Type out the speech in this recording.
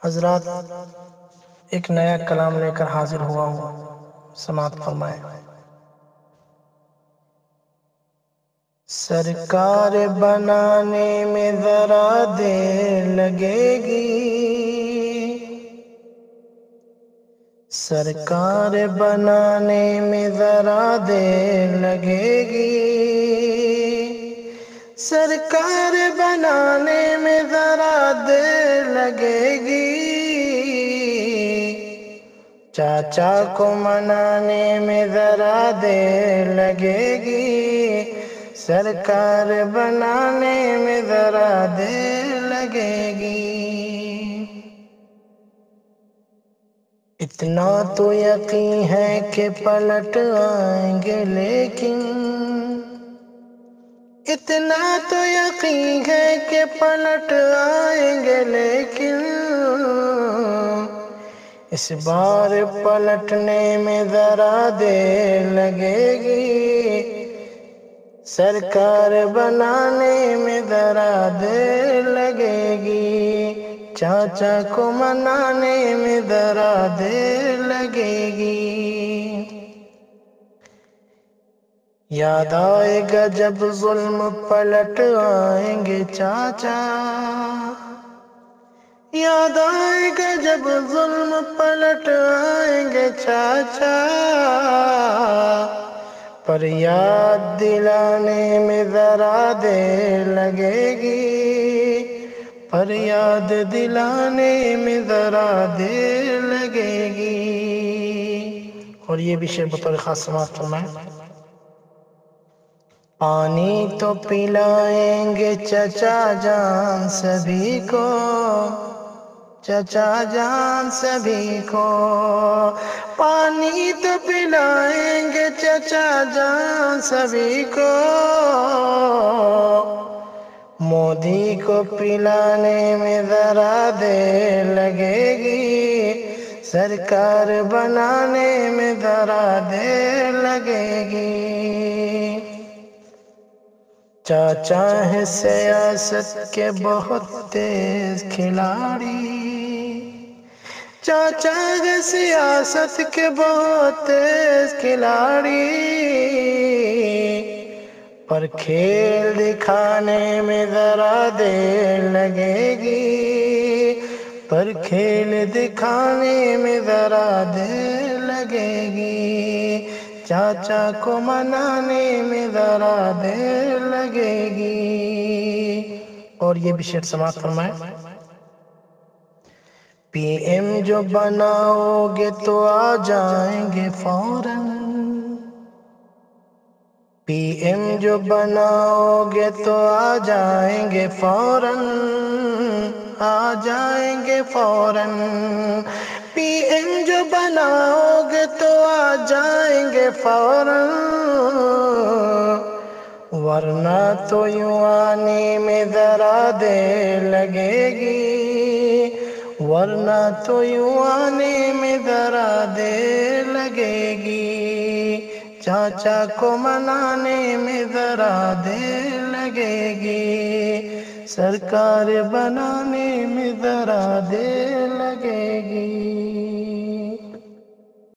حضرات، ایک نیا کلام لے کر حاضر ہوا ہوں، سماعت فرمائیں۔ سرکار بنانے میں ذرا دیر لگے گی، سرکار بنانے میں ذرا دیر لگے گی، سرکار بنانے میں ذرا دیر لگے گی، چاچا کو منانے میں ذرا دیر لگے گی، سرکار بنانے میں ذرا دیر لگے گی۔ اتنا تو یقین ہے کہ پلٹ آئیں گے، لیکن اتنا تو یقین ہے کہ پلٹ آئیں گے، لیکن اس بار پلٹنے میں ذرا دیر لگے گی، سرکار بنانے میں ذرا دیر لگے گی، چاچا کو منانے میں ذرا دیر لگے گی۔ یاد آئے گا جب ظلم پلٹ آئیں گے چاچا، یاد آئے گا جب ظلم پلٹ آئیں گے چاچا، پر یاد دلانے میں ذرا دیر لگے گی، پر یاد دلانے میں ذرا دیر لگے گی۔ اور یہ بھی شعر بطور خاص سماعت فرمائیں۔ پانی تو پلائیں گے چچا جان سبھی کو، چچا جان سبھی کو، پانی تو پلائیں گے چچا جان سبھی کو، مودی کو پلانے میں ذرا دیر لگے گی، سرکار بنانے میں ذرا دیر لگے گی۔ چاچا ہے سیاست کے بہت تیز کھلاڑی، چاچا ہے سیاست کے بہت تیز کھلاڑی، پر کھیل دکھانے میں ذرا دیر لگے گی، پر کھیل دکھانے میں ذرا دیر لگے گی، چاچا کو منانے میں ذرا دیر لگے گی۔ اور یہ بھی شعر سماعت فرمائیں۔ پی ایم جو بناؤ گے تو آ جائیں گے فوراً، پی ایم جو بناؤ گے تو آ جائیں گے فوراً، آ جائیں گے فوراً، پی ایم جو بناؤ گے تو آ جائیں گے فوراً، ورنہ تو یوں آنے میں ذرا دیر لگے گی، ورنہ تو یوں آنے میں ذرا دیر لگے گی، چاچا کو منانے میں ذرا دیر لگے گی، سرکار بنانے میں ذرا دیر لگے گی۔